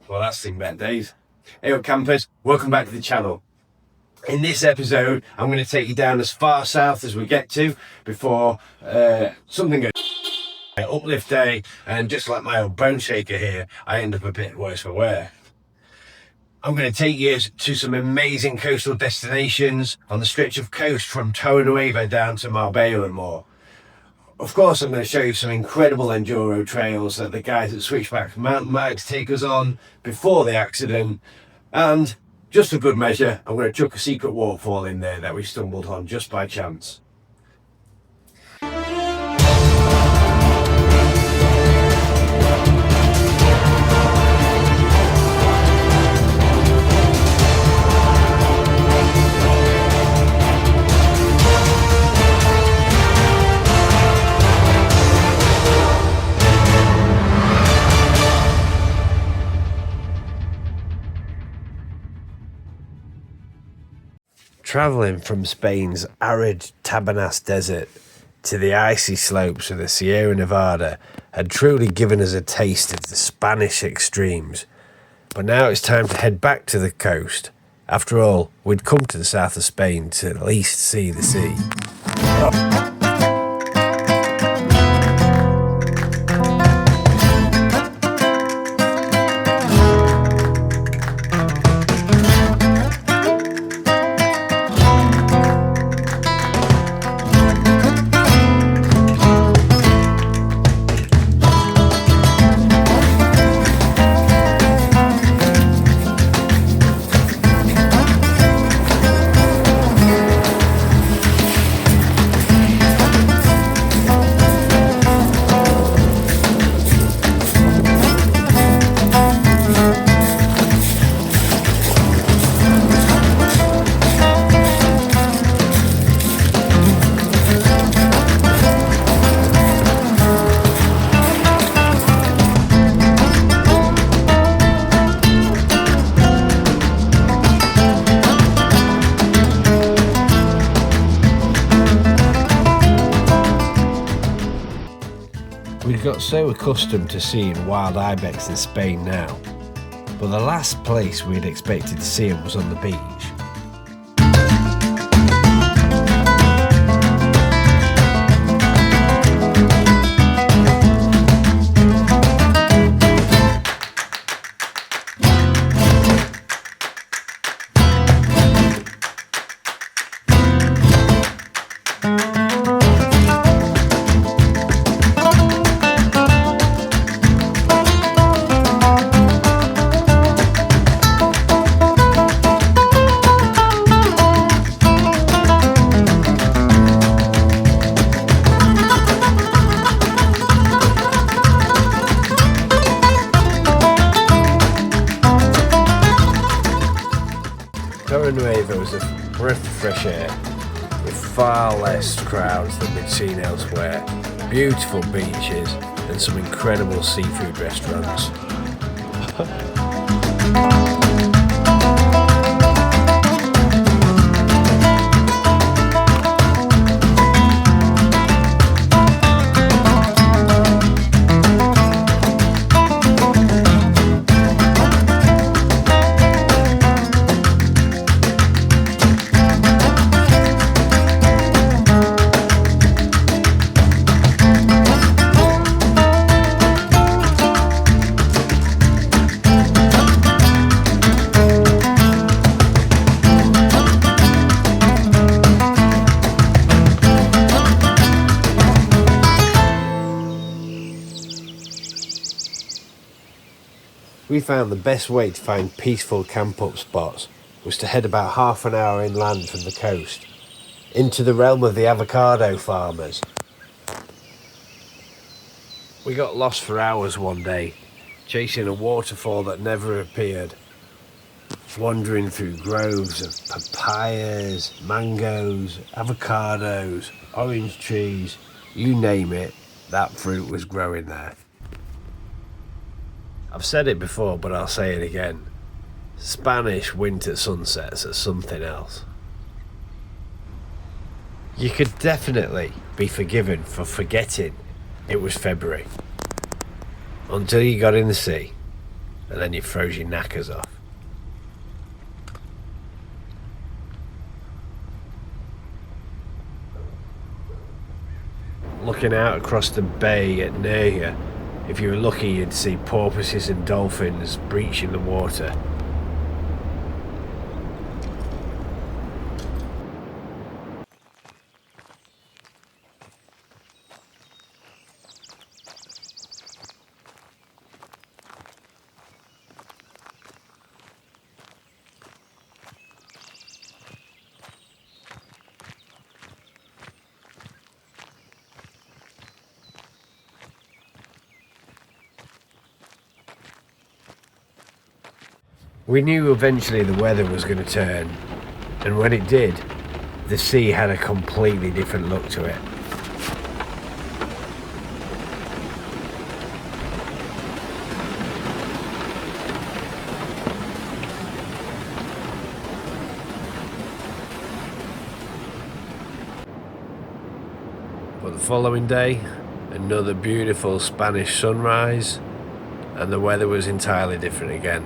Well, that's seen better days. Hey up campers, welcome back to the channel. In this episode, I'm going to take you down as far south as we get to before something goes uplift day, and just like my old bone shaker here, I end up a bit worse for wear. I'm going to take you to some amazing coastal destinations on the stretch of coast from Torre Nueva down to Marbella and more. Of course, I'm going to show you some incredible enduro trails that the guys at Switchback Mountain Bikes take us on before the accident. And just for good measure, I'm going to chuck a secret waterfall in there that we stumbled on just by chance. Travelling from Spain's arid Tabernas Desert to the icy slopes of the Sierra Nevada had truly given us a taste of the Spanish extremes. But now it's time to head back to the coast. After all, we'd come to the south of Spain to at least see the sea. We'd got so accustomed to seeing wild ibex in Spain now, but the last place we'd expected to see them was on the beach. Torre Nueva was a breath of fresh air, with far less crowds than we'd seen elsewhere, beautiful beaches and some incredible seafood restaurants. We found the best way to find peaceful camp-up spots was to head about half an hour inland from the coast, into the realm of the avocado farmers. We got lost for hours one day, chasing a waterfall that never appeared, wandering through groves of papayas, mangoes, avocados, orange trees, you name it, that fruit was growing there. I've said it before, but I'll say it again. Spanish winter sunsets are something else. You could definitely be forgiven for forgetting it was February. Until you got in the sea and then you froze your knackers off. Looking out across the bay at Mijas, if you were lucky you'd see porpoises and dolphins breaching the water. We knew eventually the weather was going to turn, and when it did, the sea had a completely different look to it. But the following day, another beautiful Spanish sunrise, and the weather was entirely different again.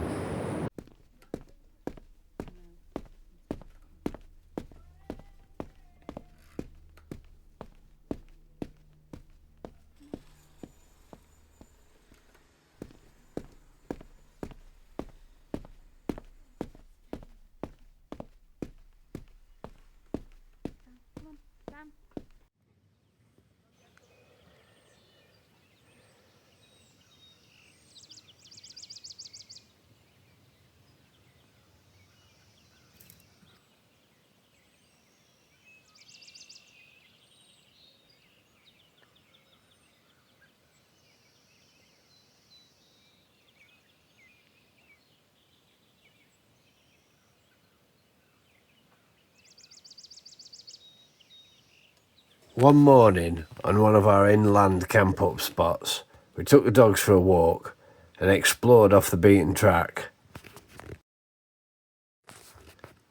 One morning, on one of our inland camp-up spots, we took the dogs for a walk and explored off the beaten track.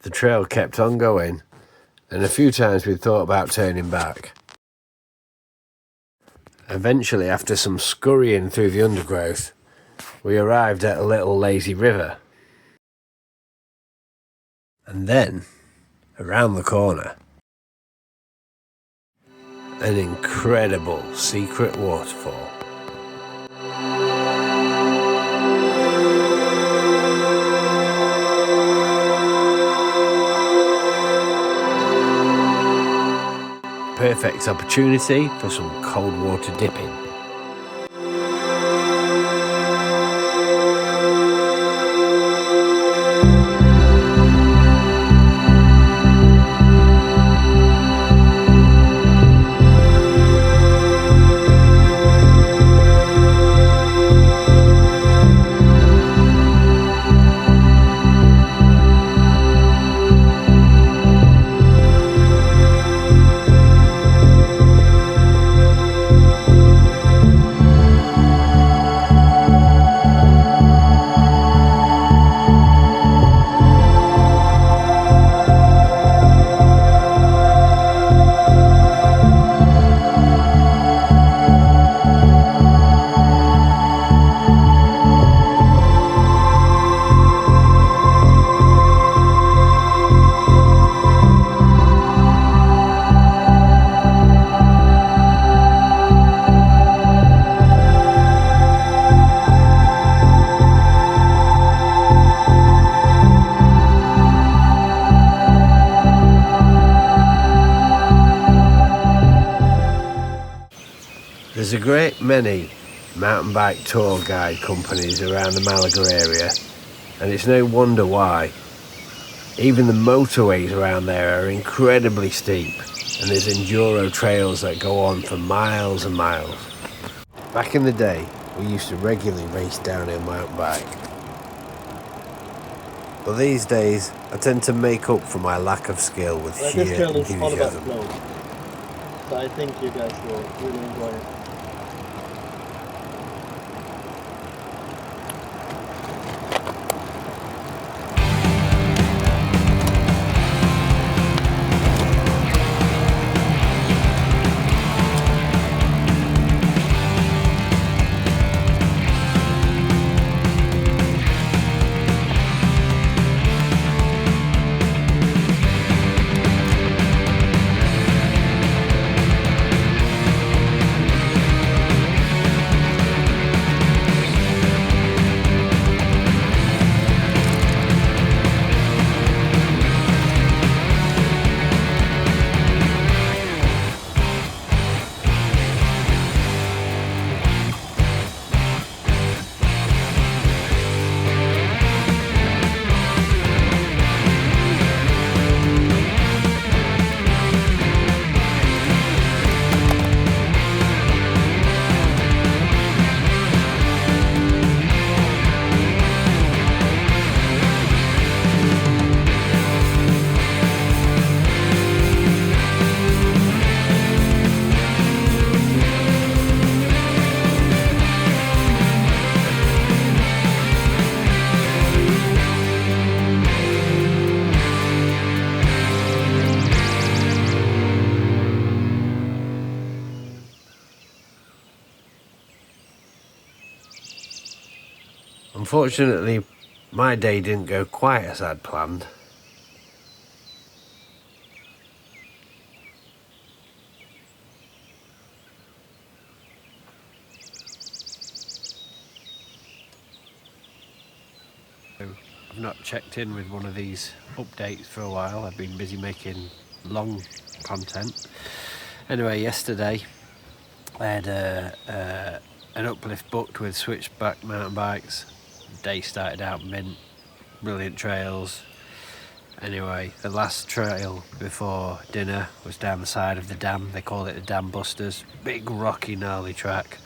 The trail kept on going, and a few times we thought about turning back. Eventually, after some scurrying through the undergrowth, we arrived at a little lazy river. And then, around the corner, an incredible secret waterfall. Perfect opportunity for some cold water dipping. There's a great many mountain bike tour guide companies around the Málaga area, and it's no wonder why. Even the motorways around there are incredibly steep, and there's enduro trails that go on for miles and miles. Back in the day, we used to regularly race downhill mountain bike. But these days, I tend to make up for my lack of skill with sheer enthusiasm. So I think you guys will really enjoy it. Unfortunately, my day didn't go quite as I'd planned. I've not checked in with one of these updates for a while. I've been busy making long content. Anyway, yesterday I had an uplift booked with switchback mountain bikes. The day started out mint, brilliant trails. Anyway, the last trail before dinner was down the side of the dam. They call it the Dam Busters. Big rocky gnarly track.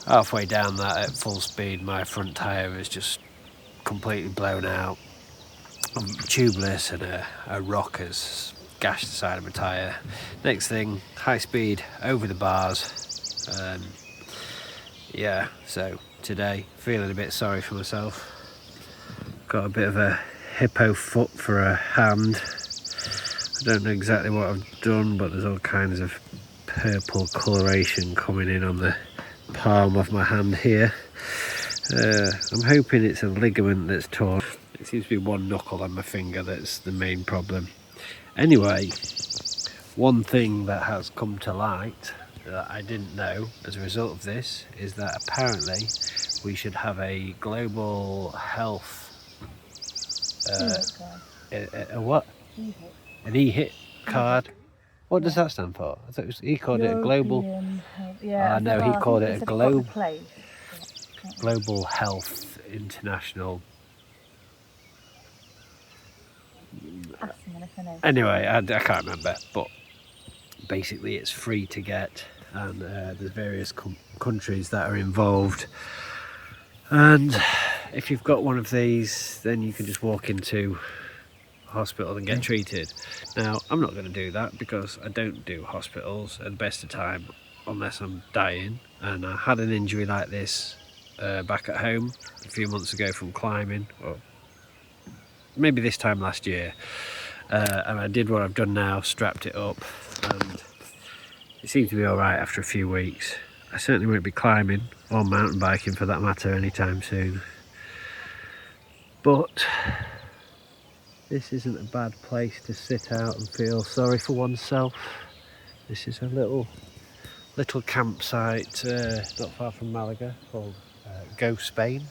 Halfway down that at full speed, my front tyre was just completely blown out. I'm tubeless, and a rock has gashed the side of my tyre. Next thing, high speed over the bars. Yeah, so today feeling a bit sorry for myself. Got a bit of a hippo foot for a hand. I don't know exactly what I've done, but there's all kinds of purple coloration coming in on the palm of my hand here. I'm hoping it's a ligament that's torn. It seems to be one knuckle on my finger that's the main problem. Anyway, one thing that has come to light that I didn't know as a result of this is that apparently we should have a global health a what? E-hit. An E-hit card. What does that stand for? I thought he called it a global. Yeah, no, he called it a global health international. Anyway, I can't remember, but basically it's free to get, and there's various countries that are involved, and if you've got one of these, then you can just walk into hospital and get treated. Now, I'm not going to do that because I don't do hospitals at the best of time unless I'm dying, and I had an injury like this back at home a few months ago from climbing, or maybe this time last year, and I did what I've done now, strapped it up, and it seemed to be alright after a few weeks. I certainly won't be climbing or mountain biking for that matter anytime soon, but this isn't a bad place to sit out and feel sorry for oneself. This is a little campsite not far from Málaga called Go Spain.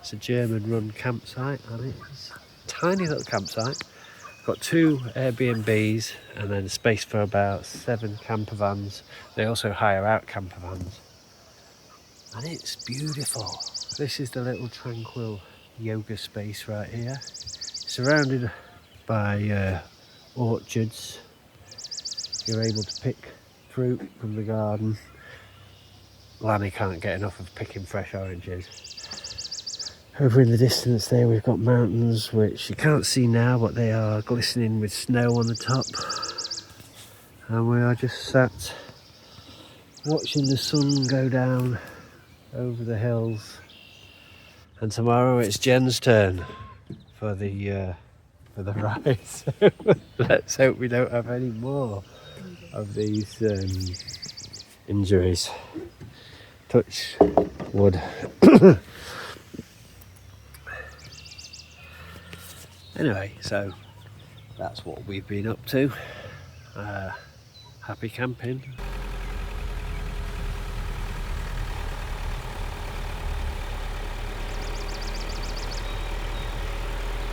It's a German run campsite, and it's a tiny little campsite. Got 2 Airbnbs and then space for about 7 camper vans. They also hire out camper vans, and it's beautiful. This is the little tranquil yoga space right here, surrounded by orchards. You're able to pick fruit from the garden. Lanny can't get enough of picking fresh oranges. Over in the distance there we've got mountains which you can't see now, but they are glistening with snow on the top. And we are just sat watching the sun go down over the hills. And tomorrow it's Jen's turn for the ride. So let's hope we don't have any more of these injuries. Touch wood. Anyway, so that's what we've been up to. Happy camping.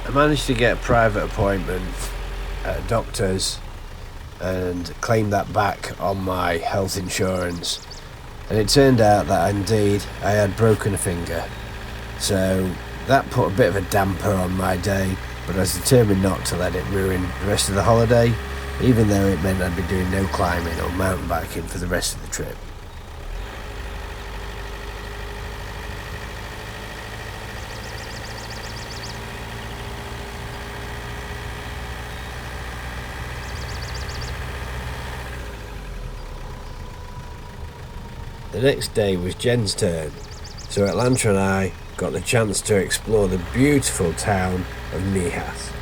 I managed to get a private appointment at a doctor's and claim that back on my health insurance, and it turned out that indeed I had broken a finger, so that put a bit of a damper on my day, but I was determined not to let it ruin the rest of the holiday, even though it meant I'd be doing no climbing or mountain biking for the rest of the trip. The next day was Jen's turn, so Atlanta and I got the chance to explore the beautiful town of Mijas.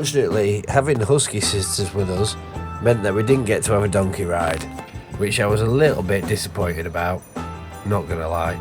Unfortunately, having husky sisters with us meant that we didn't get to have a donkey ride, which I was a little bit disappointed about, not gonna lie.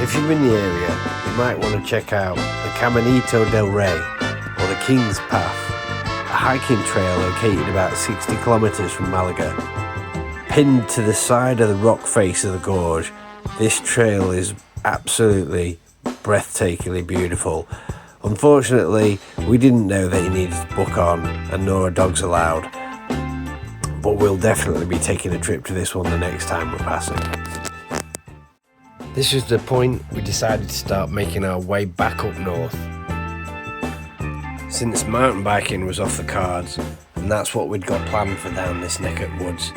If you're in the area, you might want to check out the Caminito del Rey, or the King's Path, a hiking trail located about 60 kilometres from Málaga. Pinned to the side of the rock face of the gorge, this trail is absolutely breathtakingly beautiful. Unfortunately, we didn't know that you needed to book on, and nor are dogs allowed, but we'll definitely be taking a trip to this one the next time we're passing. This was the point we decided to start making our way back up north. Since mountain biking was off the cards, and that's what we'd got planned for down this neck of woods.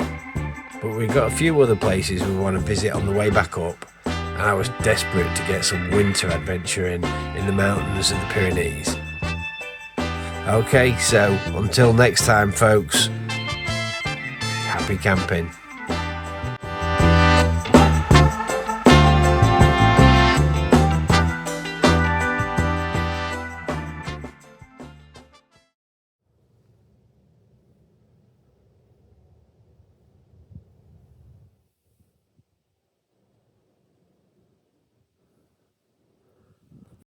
But we've got a few other places we want to visit on the way back up, and I was desperate to get some winter adventure in the mountains of the Pyrenees. Okay, so until next time folks, happy camping.